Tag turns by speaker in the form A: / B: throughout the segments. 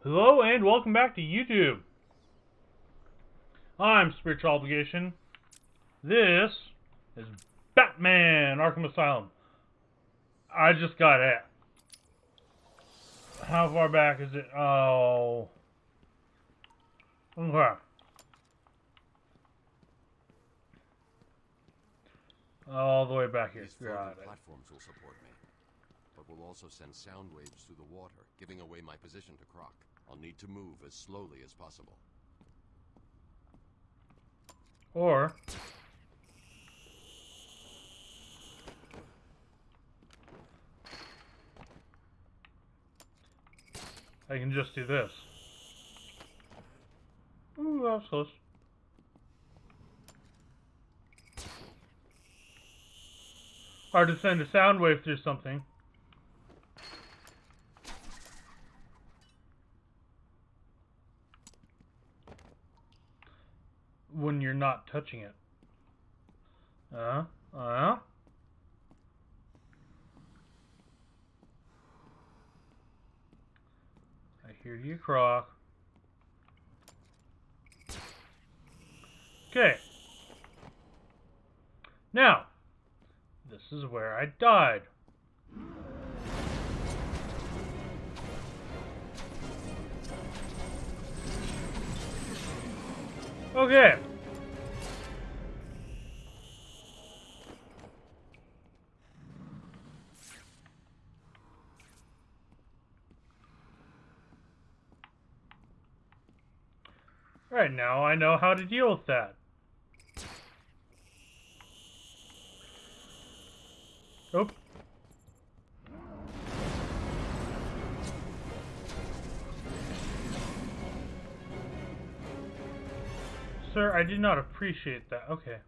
A: Hello and welcome back to YouTube. I'm Spiritual Obligation. This is Batman Arkham Asylum. I just got it. How far back is it? Oh. Okay. All the way back here.
B: These floating platforms will support me, but will also send sound waves through the water, giving away my position to Croc. I'll need to move as slowly as possible.
A: Or I can just do this. Ooh, that was close. Hard to send a sound wave through something. When you're not touching it. I hear you, Croc. Okay. Now, this is where I died. Okay. Right now, I know how to deal with that. Oh. Sir, I did not appreciate that. Okay.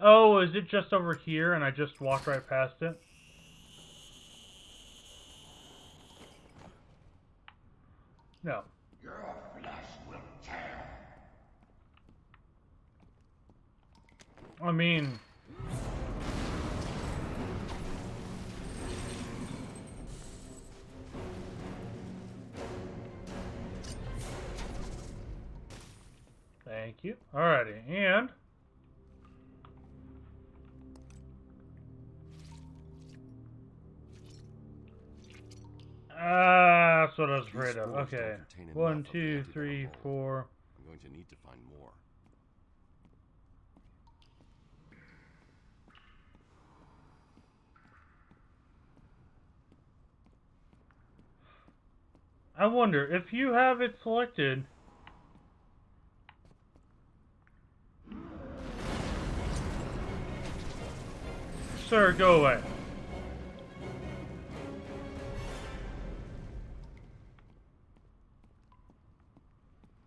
A: Oh, is it just over here and I just walked right past it? No.
C: Your flesh will tear.
A: I mean... Thank you. Alrighty, and... that's what I was afraid of. Okay. 1, 2, 3, 4...
B: I'm going to need to find more.
A: I wonder, if you have it selected... Sir, go away.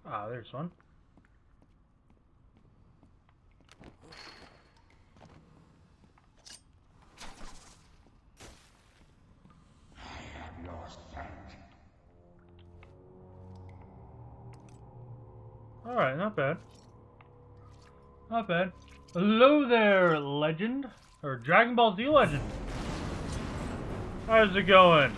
A: Ah, there's one.
C: I have lost sight.
A: Alright, not bad. Not bad. Hello there, legend. Or Dragon Ball Z legend. How's it going?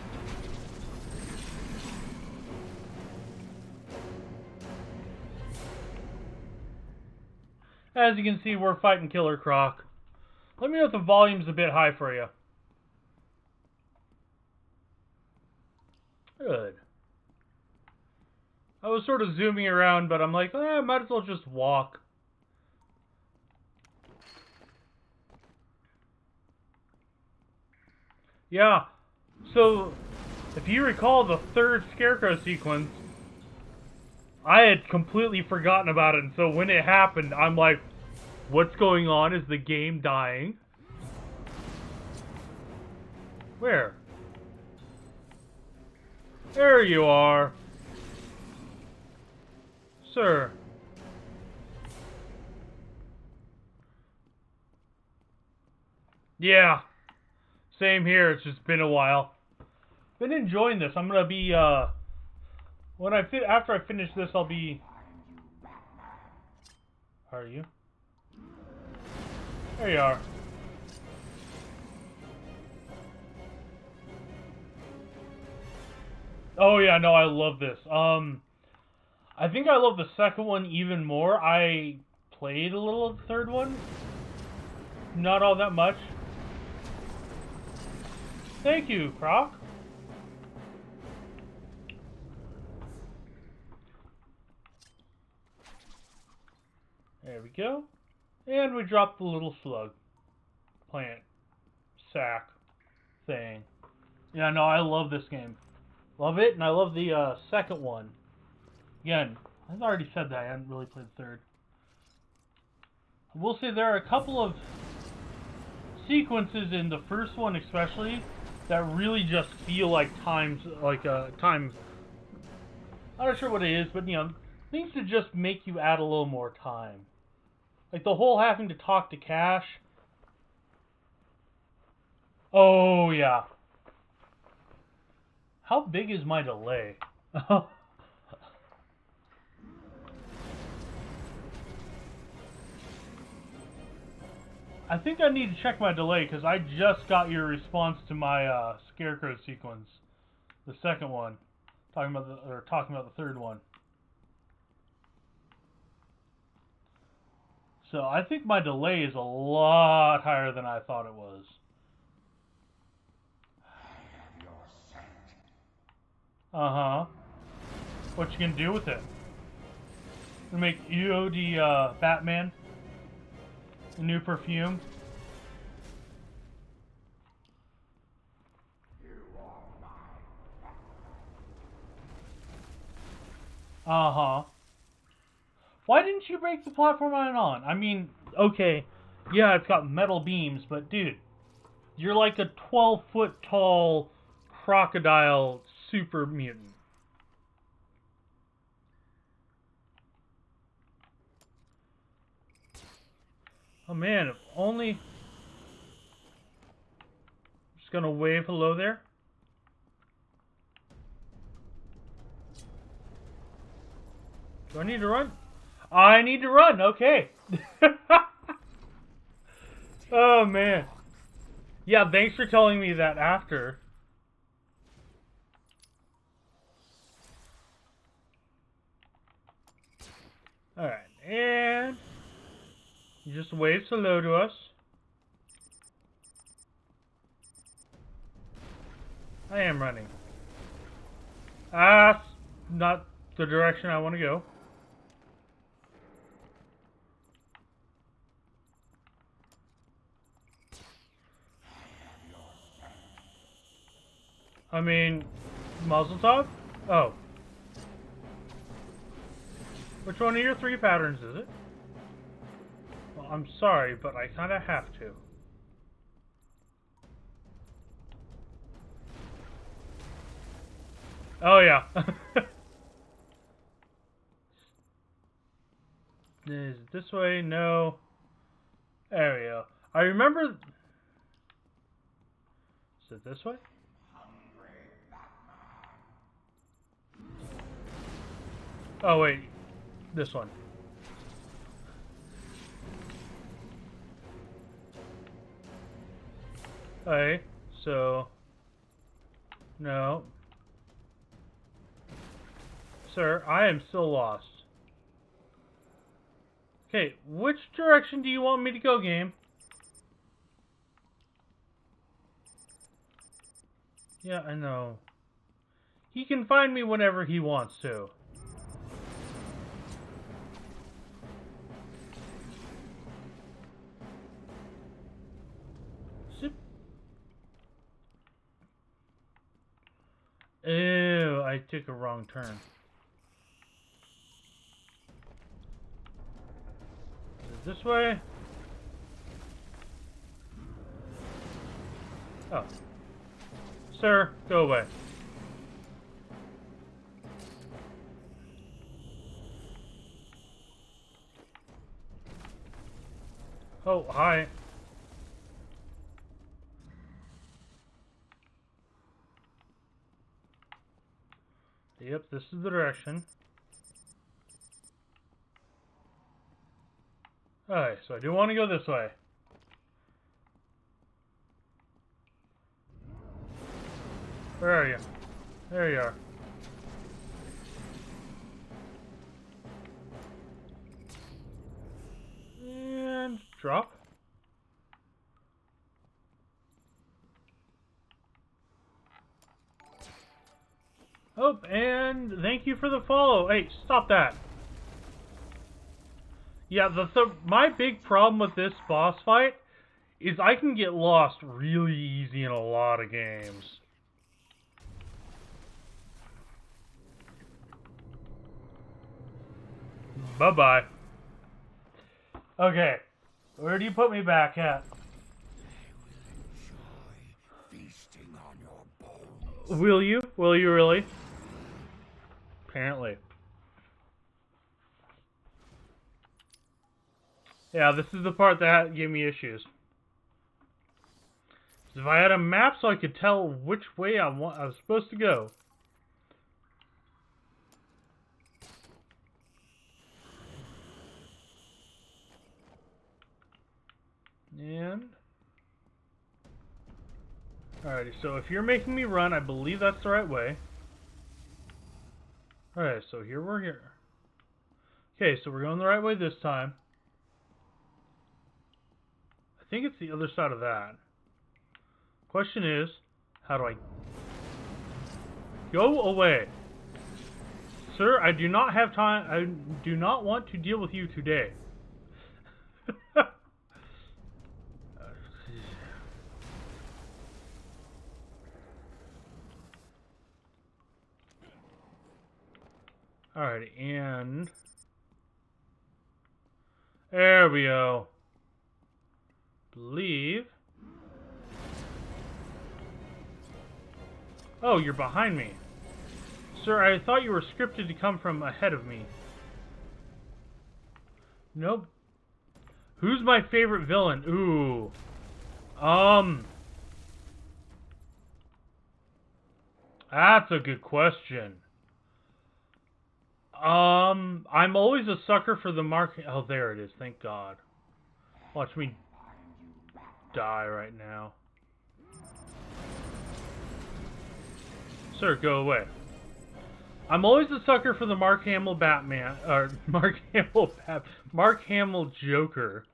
A: As you can see, we're fighting Killer Croc. Let me know if the volume's a bit high for you. Good. I was sort of zooming around, but I'm like, I might as well just walk. Yeah, so if you recall the third Scarecrow sequence, I had completely forgotten about it, and so when it happened, I'm like, what's going on? Is the game dying? Where? There you are. Sir. Yeah. Same here. It's just been a while. Been enjoying this. I'm gonna be when after I finish this, I'll be. How are you? There you are. Oh yeah, no, I love this. I think I love the second one even more. I played a little of the third one. Not all that much. Thank you, Croc. There we go. And we drop the little slug. Plant. Sack. Thing. Yeah, no, I love this game. Love it, and I love the second one. Again, I've already said that. I hadn't really played the third. I will say there are a couple of sequences in the first one especially that really just feel like time. I'm not sure what it is, but, you know, things that just make you add a little more time. Like the whole having to talk to Cash. Oh, yeah. How big is my delay? I think I need to check my delay because I just got your response to my Scarecrow sequence, the second one, talking about the third one. So I think my delay is a lot higher than I thought it was. Uh-huh. What you gonna do with it? Gonna make you the Batman? The new perfume? Uh-huh. Why didn't you break the platform I'm on? I mean, okay, yeah, it's got metal beams, but dude, you're like a 12-foot tall crocodile super mutant. Oh man, if only... Just gonna wave hello there. Do I need to run? I need to run, okay. Oh man. Yeah, thanks for telling me that after. Alright, and... You just wave hello to us. I am running. Ah, not the direction I want to go. I mean, muzzle top? Oh. Which one of your three patterns is it? Well, I'm sorry, but I kind of have to. Oh, yeah. Is it this way? No. There we go. I remember... Is it this way? Oh, wait. This one. Okay, so... No. Sir, I am still lost. Okay, which direction do you want me to go, game? Yeah, I know. He can find me whenever he wants to. Zip. Ew, I took a wrong turn. This way? Oh. Sir, go away. Oh, hi. Yep, this is the direction. Alright, so I do want to go this way. Where are you? There you are. And drop. Oh, and thank you for the follow. Hey, stop that. Yeah, my big problem with this boss fight is I can get lost really easy in a lot of games. Bye-bye. Okay, where do you put me back at?
C: Feasting on your bones.
A: Will you? Will you really? Apparently. Yeah, this is the part that gave me issues. If I had a map so I could tell which way I was supposed to go. And... Alrighty, so if you're making me run, I believe that's the right way. Alright, so here we're here. Okay, so we're going the right way this time. I think it's the other side of that. Question is, how do I... Go away. Sir, I do not have time. I do not want to deal with you today. Alright, and... There we go. Believe... Oh, you're behind me. Sir, I thought you were scripted to come from ahead of me. Nope. Who's my favorite villain? Ooh. That's a good question. I'm always a sucker for the mark... Oh, there it is. Thank God. Watch me die right now. Sir, go away. I'm always a sucker for the Mark Hamill Batman, or Mark Hamill Joker.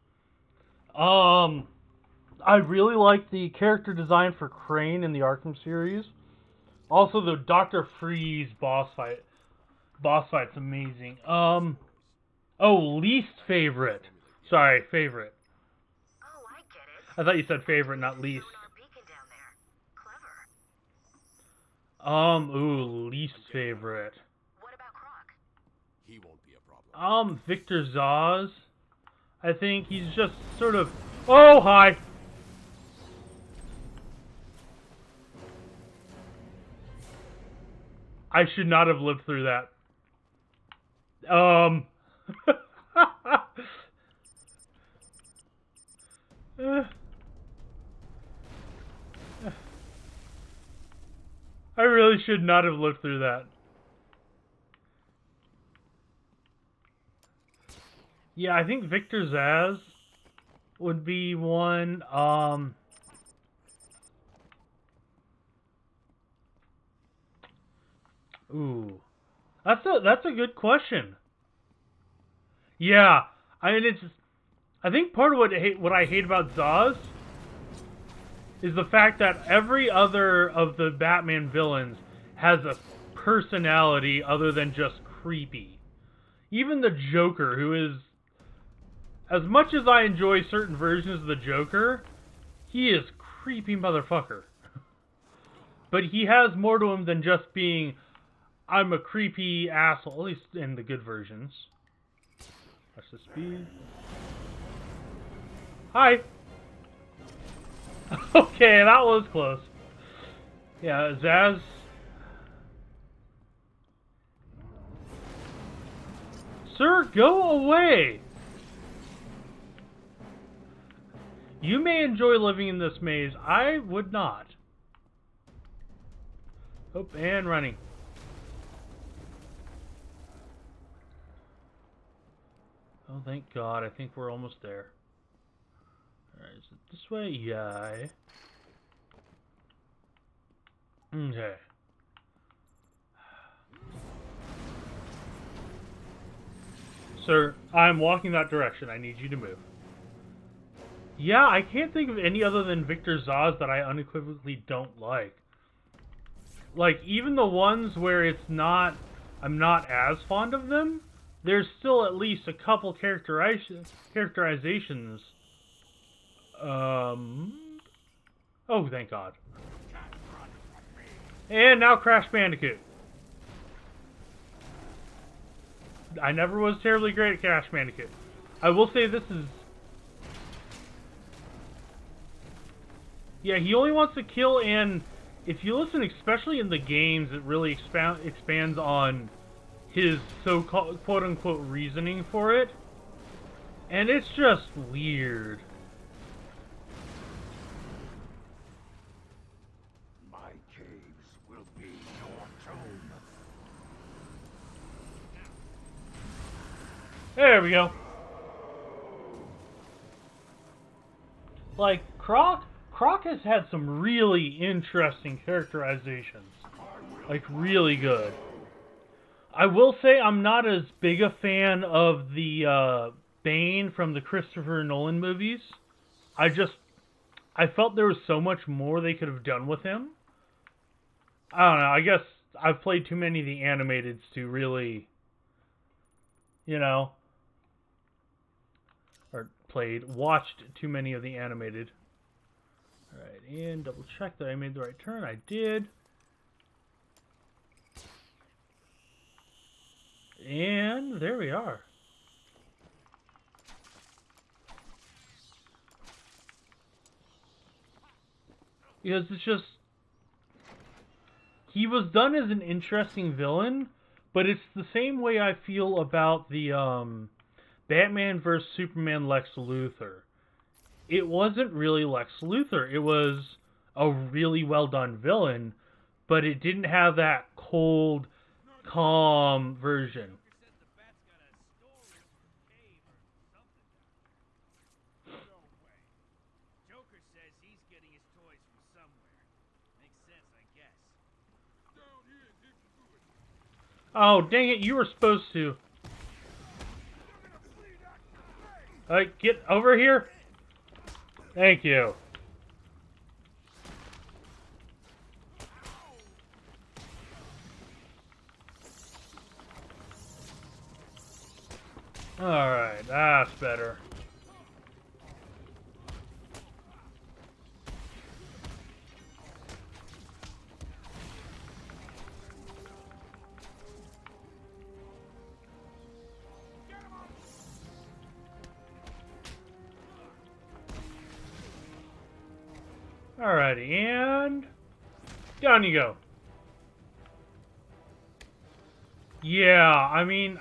A: I really like the character design for Crane in the Arkham series. Also, the Dr. Freeze boss fight's amazing. Oh, least favorite. Sorry, favorite.
D: Oh, I get it.
A: I thought you said favorite, not least. Ooh, least favorite.
D: What about Croc?
B: He won't be a problem.
A: Victor Zaz. I think he's just sort of... Oh, hi! I should not have lived through that. I really should not have lived through that. Yeah, I think Victor Zaz would be one. Ooh. That's a good question. Yeah, I mean I think part of what I hate about Zaz is the fact that every other of the Batman villains has a personality other than just creepy. Even the Joker, who is... As much as I enjoy certain versions of the Joker, he is creepy motherfucker. But he has more to him than just being, I'm a creepy asshole, at least in the good versions. Watch the speed. Hi! Okay, that was close. Yeah, Zaz. Sir, go away! You may enjoy living in this maze. I would not. Oh, and running. Oh, thank God. I think we're almost there. Alright, is it this way? Yeah. Okay. Sir, I'm walking that direction. I need you to move. Yeah, I can't think of any other than Victor Zsasz that I unequivocally don't like. Like, even the ones where I'm not as fond of them, there's still at least a couple characterizations. Oh, thank God. And now Crash Bandicoot. I never was terribly great at Crash Bandicoot. I will say this is... Yeah, he only wants to kill, and if you listen, especially in the games, it really expands on his so-called quote-unquote reasoning for it. And it's just weird.
C: My caves will be your tomb.
A: There we go. Like, Croc has had some really interesting characterizations. Like, really good. I will say I'm not as big a fan of the Bane from the Christopher Nolan movies. I felt there was so much more they could have done with him. I don't know, I guess I've played too many of the animateds to really, you know, watched too many of the animated. Alright, and double check that I made the right turn. I did. And there we are. Because it's just... He was done as an interesting villain, but it's the same way I feel about the Batman vs. Superman Lex Luthor. It wasn't really Lex Luthor. It was a really well done villain, but it didn't have that cold, calm version. Oh, dang it, you were supposed to. Get over here. Thank you. Alright, that's better. Alrighty, and down you go. Yeah, I mean,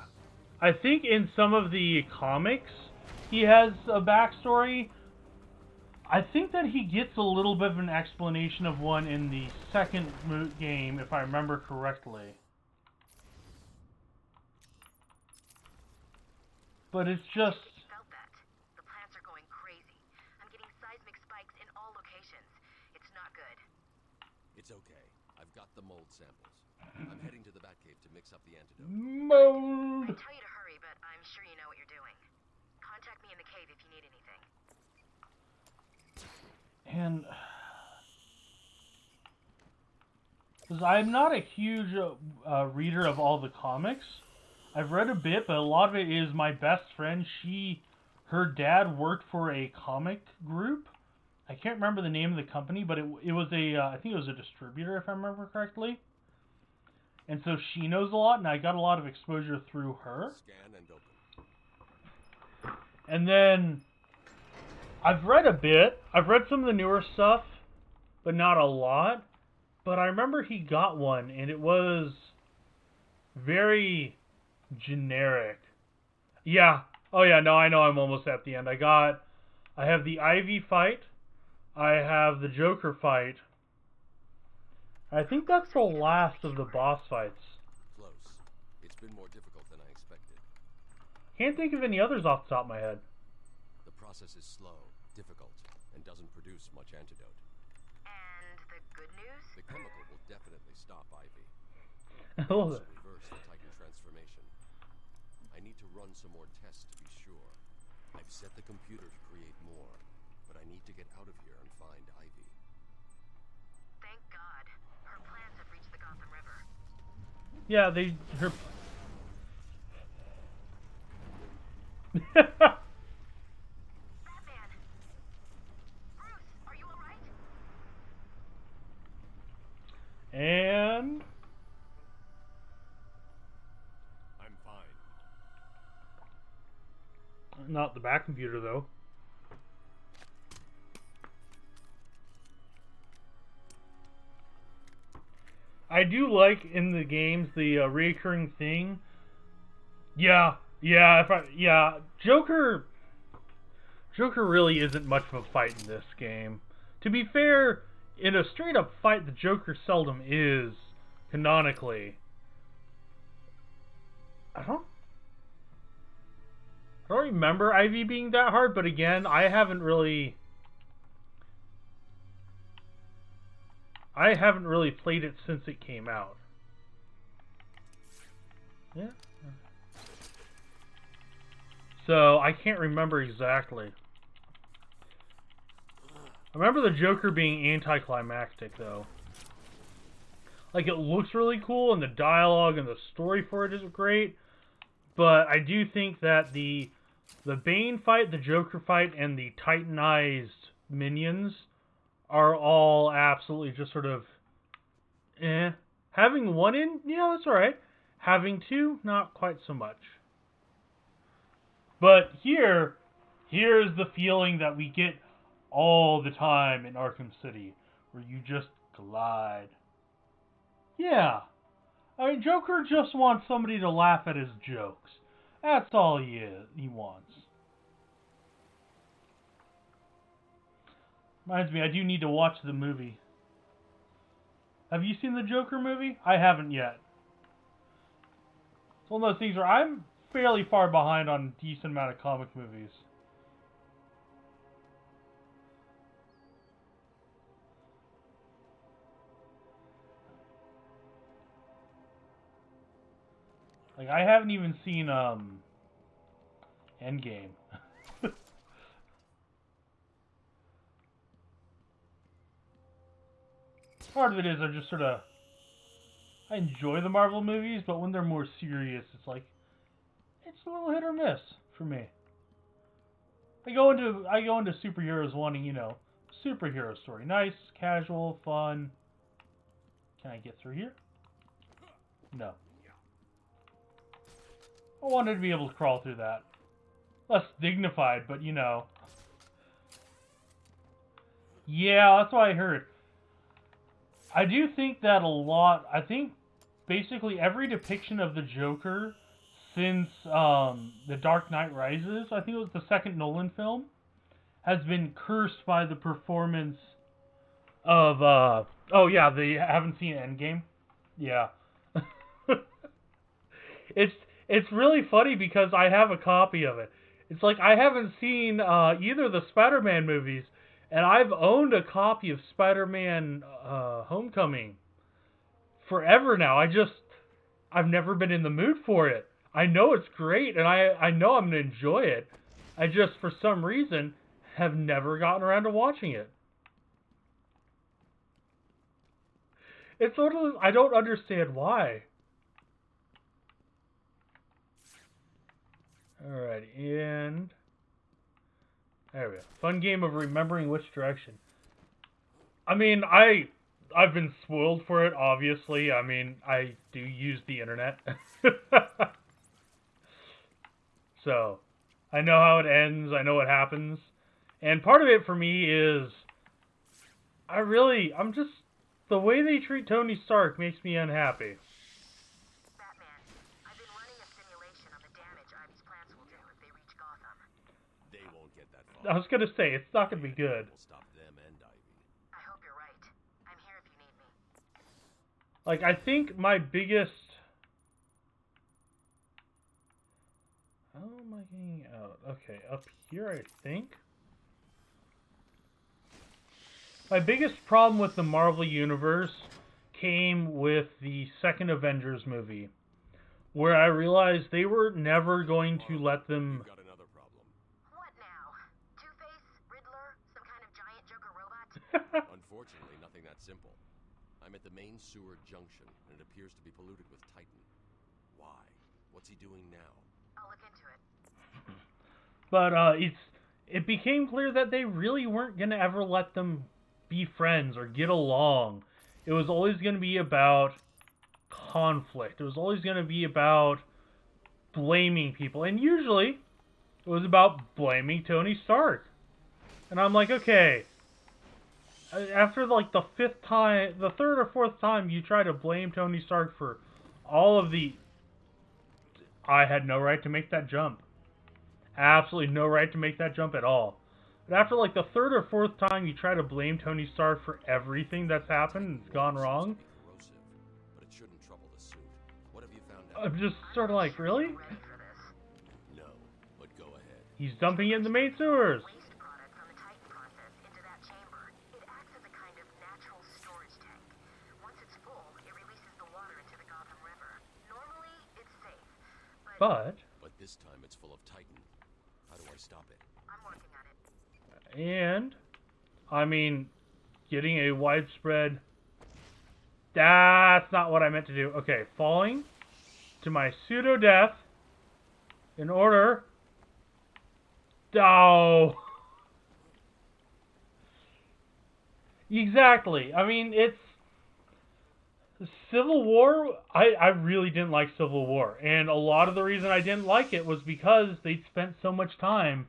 A: I think in some of the comics he has a backstory. I think that he gets a little bit of an explanation of one in the second game, if I remember correctly. But it's just...
D: Felt that. The plants are going crazy. I'm getting seismic spikes in all locations. It's not good.
B: It's okay. I've got the mold samples. I'm heading to the Batcave to mix up the antidote.
A: Mold!
D: I tell you to hurry, but I'm sure you know what you're doing. Contact me in the cave if you need anything.
A: And... because I'm not a huge reader of all the comics. I've read a bit, but a lot of it is my best friend. Her dad worked for a comic group. I can't remember the name of the company, but it was I think it was a distributor, if I remember correctly. And so she knows a lot, and I got a lot of exposure through her.
B: Scan and open.
A: And then I've read a bit. I've read some of the newer stuff, but not a lot. But I remember he got one, and it was very generic. Yeah. Oh yeah, no, I know I'm almost at the end. I have the Ivy fight. I have the Joker fight. I think that's the last of the boss fights.
B: Close. It's been more difficult than I expected.
A: Can't think of any others off the top of my head.
B: The process is slow, difficult, and doesn't produce much antidote.
D: And the good news?
B: The chemical will definitely stop Ivy.
A: Oh,
B: Also reverse the Titan transformation. I need to run some more tests to be sure. I've set the computer to create more, but I need to get out of here and find Ivy.
D: Thank God. Her plans have reached the Gotham River.
A: Yeah,
D: Batman! Bruce, are you alright?
A: And
B: I'm fine.
A: not the back computer though. I do like in the games the reoccurring thing. Yeah, Joker really isn't much of a fight in this game. To be fair, in a straight up fight, the Joker seldom is, canonically. I don't remember Ivy being that hard, but again, I haven't really played it since it came out. Yeah. So, I can't remember exactly. I remember the Joker being anticlimactic, though. Like, it looks really cool, and the dialogue and the story for it is great, but I do think that the Bane fight, the Joker fight, and the Titanized minions are all absolutely just sort of, eh. Having one in, yeah, that's alright. Having two, not quite so much. But here's the feeling that we get all the time in Arkham City, where you just glide. Yeah. I mean, Joker just wants somebody to laugh at his jokes. That's all he wants. Reminds me, I do need to watch the movie. Have you seen the Joker movie? I haven't yet. It's one of those things where I'm fairly far behind on a decent amount of comic movies. Like, I haven't even seen, Endgame. Part of it is I enjoy the Marvel movies, but when they're more serious, it's like, it's a little hit or miss for me. I go into superheroes wanting, superhero story. Nice, casual, fun. Can I get through here? No. I wanted to be able to crawl through that. Less dignified, but Yeah, that's what I heard. I do think that a lot. I think basically every depiction of the Joker since The Dark Knight Rises, I think it was the second Nolan film, has been cursed by the performance of oh yeah, they haven't seen Endgame? Yeah. It's really funny because I have a copy of it. It's like I haven't seen either of the Spider-Man movies, and I've owned a copy of Spider-Man Homecoming forever now. I've never been in the mood for it. I know it's great, and I know I'm going to enjoy it. I just, for some reason, have never gotten around to watching it. It's sort of, I don't understand why. Alright, and there we go. Fun game of remembering which direction. I mean, I've been spoiled for it, obviously. I mean, I do use the internet. So, I know how it ends, I know what happens. And part of it for me is, the way they treat Tony Stark makes me unhappy.
D: Batman, I've been running a simulation on the damage Ivy's plants will do if they reach Gotham.
B: They won't get that far.
A: I was gonna say, it's not gonna be good.
B: We'll stop them and Ivy.
D: I hope you're right. I'm here if you need me.
A: Like, I think my biggest... How am I getting out? Okay, up here, I think. My biggest problem with the Marvel Universe came with the second Avengers movie, where I realized they were never going to let them...
B: You've got another problem.
D: What now? Two-Face? Riddler? Some kind of giant Joker robot?
B: Unfortunately, nothing that simple. I'm at the main sewer junction, and it appears to be polluted with Titan. Why? What's he doing now?
D: I'll look into it.
A: But it became clear that they really weren't going to ever let them be friends or get along. It was always going to be about conflict. It was always going to be about blaming people. And usually, it was about blaming Tony Stark. And I'm like, okay, after like the third or fourth time you try to blame Tony Stark for all of the... I had no right to make that jump. Absolutely no right to make that jump at all. But after like the third or fourth time you try to blame Tony Stark for everything that's happened and it's gone wrong,
B: Corrosive, but it shouldn't trouble the suit. What have you found out?
A: I'm just sort of like, really?
D: Ready for this.
B: No, but go ahead.
A: He's dumping it in the main sewers.
D: Waste product from the Titan process into that chamber. It acts as a kind of natural storage tank. Once it's full, it releases the water into the Gotham River. Normally, it's safe,
A: But,
B: But this time it's full of Titan. How do I stop it?
D: I'm working on it.
A: and, I mean, getting a widespread... That's not what I meant to do. Okay, falling to my pseudo-death in order... Oh! Exactly. I mean, it's... Civil War, I really didn't like Civil War. And a lot of the reason I didn't like it was because they'd spent so much time...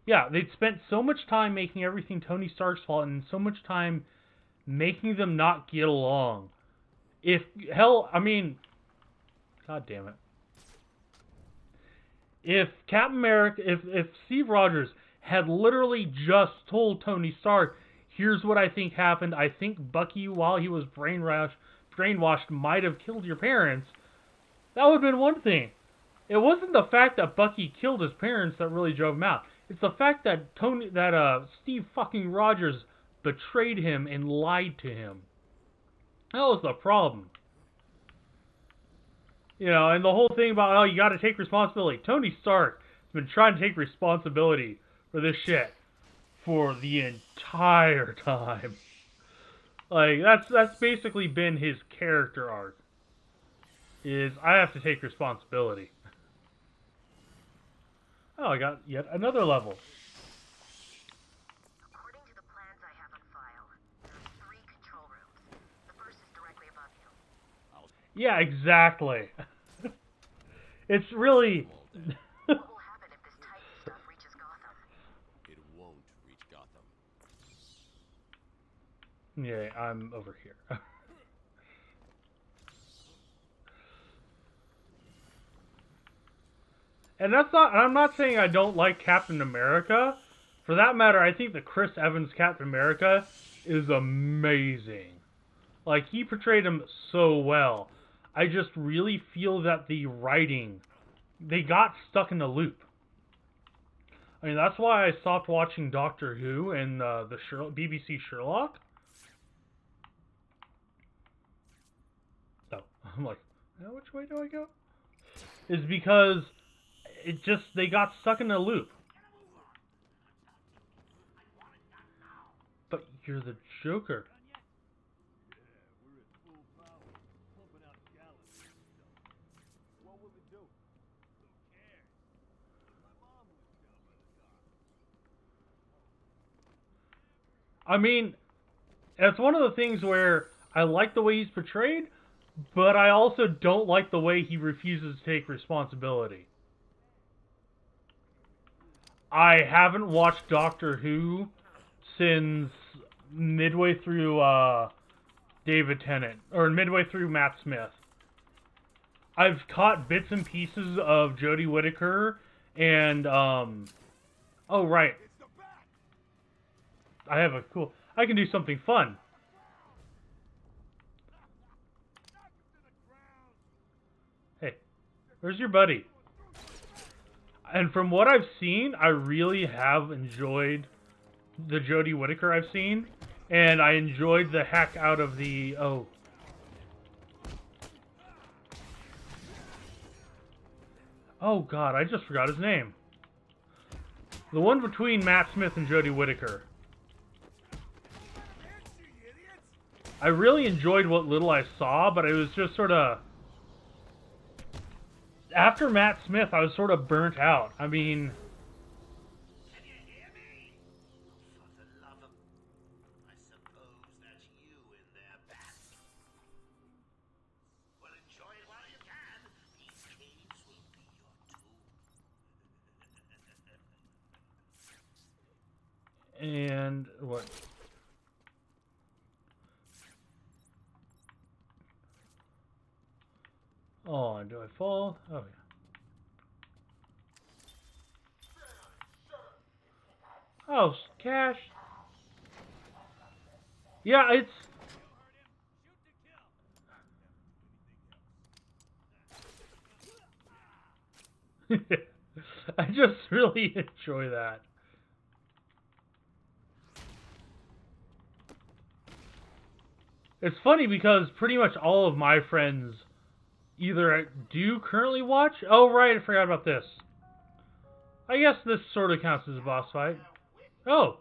A: Yeah, they'd spent so much time making everything Tony Stark's fault and so much time making them not get along. If, hell, I mean... God damn it. If Captain America, if Steve Rogers had literally just told Tony Stark, here's what I think happened, I think Bucky, while he was brainwashed, might have killed your parents, that would have been one thing. It wasn't the fact that Bucky killed his parents that really drove him out. It's the fact that Steve fucking Rogers betrayed him and lied to him. That was the problem. You know, and the whole thing about, oh, you gotta take responsibility. Tony Stark has been trying to take responsibility for this shit for the entire time. Like, that's basically been his character arc. Is, I have to take responsibility. Oh, I got yet another level.
D: According to the plans I have on file, there are 3 control rooms. The first is directly above you.
A: Yeah, exactly. It's really...
D: What will happen if this Titan stuff reaches Gotham?
B: It won't reach Gotham.
A: Yeah, I'm over here. And that's not... I'm not saying I don't like Captain America. For that matter, I think the Chris Evans Captain America is amazing. Like, he portrayed him so well. I just really feel that the writing... They got stuck in a loop. I mean, that's why I stopped watching Doctor Who and the BBC Sherlock. So, I'm like, which way do I go? Is because it just, they got stuck in a loop. But you're the Joker. I mean, it's one of the things where I like the way he's portrayed, but I also don't like the way he refuses to take responsibility. I haven't watched Doctor Who since midway through David Tennant, or midway through Matt Smith. I've caught bits and pieces of Jodie Whittaker and, oh right. I have a cool... I can do something fun. Hey, where's your buddy? And from what I've seen, I really have enjoyed the Jodie Whittaker I've seen. And I enjoyed the heck out of the... Oh. Oh god, I just forgot his name. The one between Matt Smith and Jodie Whittaker. I really enjoyed what little I saw, but it was just sort of... After Matt Smith, I was sort of burnt out. I mean...
E: Can you hear me? Oh, for the love of... I suppose that's you in there, Bat. Well, enjoy it while you can. These caves will be your tomb.
A: And... what? Oh, do I fall? Oh, yeah. Oh, cash. Yeah, it's... I just really enjoy that. It's funny because pretty much all of my friends either do currently watch... Oh, right, I forgot about this. I guess this sort of counts as a boss fight. Oh!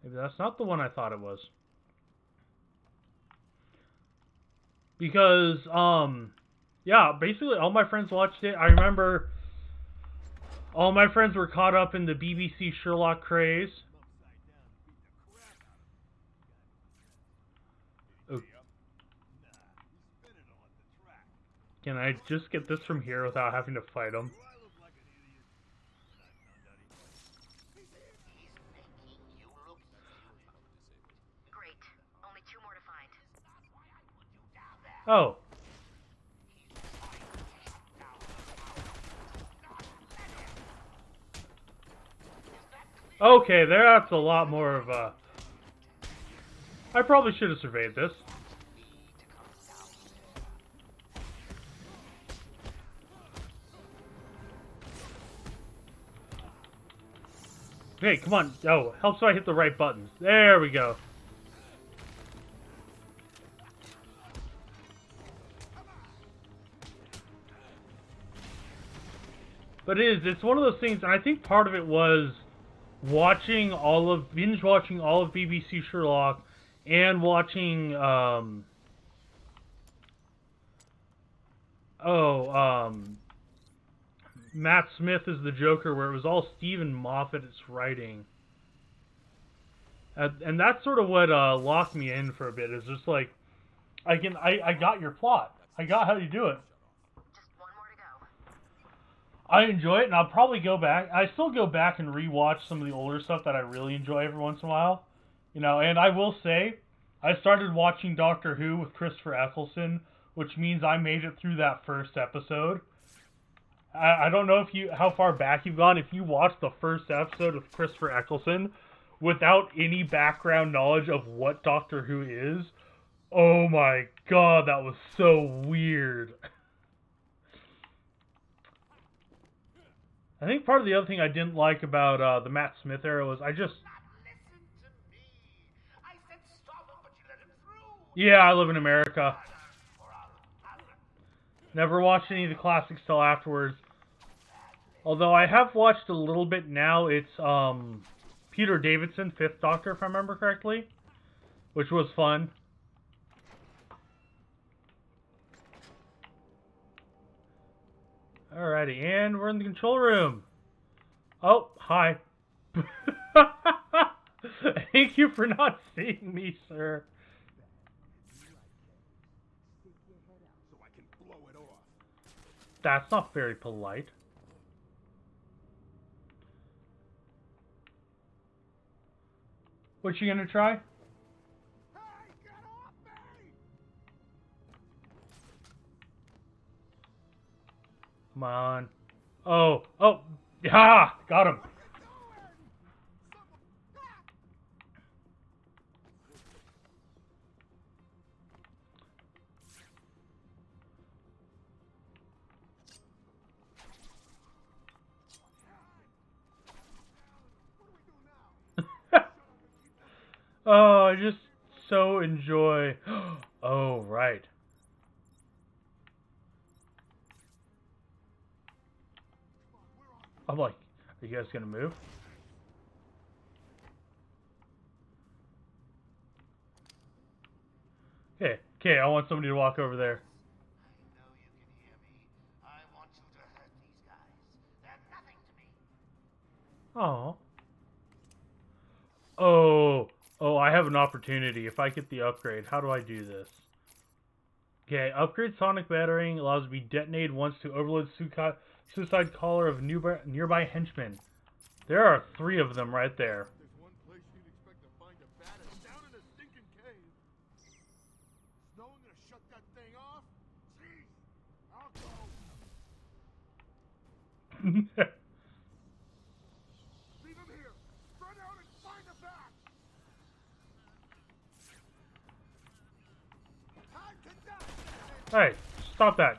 A: Maybe that's not the one I thought it was. Because, yeah, basically all my friends watched it. I remember all my friends were caught up in the BBC Sherlock craze. Oh. Can I just get this from here without having to fight him?
D: Great. Only 2 more to find.
A: Oh. Okay, that's a lot more of a... I probably should have surveyed this. Hey, come on. Oh, help so I hit the right buttons. There we go. But it's one of those things, and I think part of it was binge watching all of BBC Sherlock and watching, Matt Smith is the Joker, where it was all Stephen Moffat's writing. And that's sort of what locked me in for a bit. It's just like, I got your plot. I got how you do it.
D: Just 1 more to go.
A: I enjoy it, and I'll probably go back. I still go back and rewatch some of the older stuff that I really enjoy every once in a while. You know, and I will say, I started watching Doctor Who with Christopher Eccleston, which means I made it through that first episode. I don't know how far back you've gone. If you watched the first episode of Christopher Eccleston without any background knowledge of what Doctor Who is, oh my god, that was so weird. I think part of the other thing I didn't like about the Matt Smith era was
E: Listen to me. I said stop him, but you let him through.
A: Yeah, I live in America. Never watched any of the classics till afterwards. Although I have watched a little bit now. It's Peter Davison, 5th Doctor, if I remember correctly, which was fun. Alrighty, and we're in the control room. Oh, hi. Thank you for not seeing me, sir.
C: So I can blow it off.
A: That's not very polite. What you gonna try?
C: Hey, get off me!
A: Come on. Oh, yeah, got him. Oh, I just so enjoy. Oh, right. I'm like, are you guys gonna move? Okay, I want somebody to walk over there.
E: I know you can hear me. I want you to hurt these guys. They're nothing to me.
A: Oh, I have an opportunity. If I get the upgrade, how do I do this? Okay, upgrade sonic battering allows to be detonated once to overload suicide collar of nearby henchmen. There are 3 of them right there.
C: There's one place you'd expect to find a bat is down in a stinking cave. Is no one gonna shut that thing off? Jeez, I'll go. Leave him here. Run out and find a bat. Time to die.
A: Hey, stop that.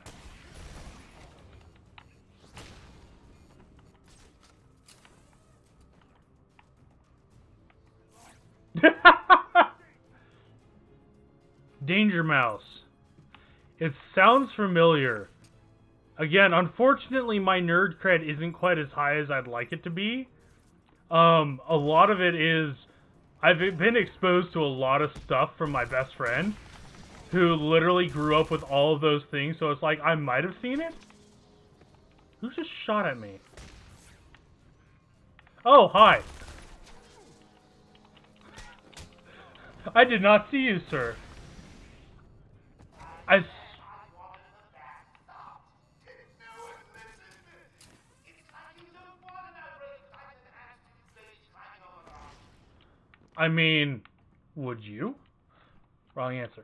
A: Danger Mouse. It sounds familiar. Again, unfortunately, my nerd cred isn't quite as high as I'd like it to be. A lot of it is I've been exposed to a lot of stuff from my best friend, who literally grew up with all of those things, so it's like I might have seen it. Who just shot at me? Oh, hi. I did not see you, sir. I mean, would you? Wrong answer.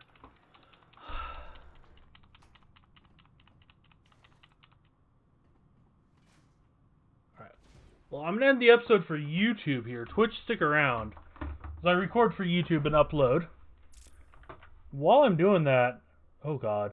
A: Alright. Well, I'm going to end the episode for YouTube here. Twitch, stick around. As I record for YouTube and upload. While I'm doing that... Oh, God.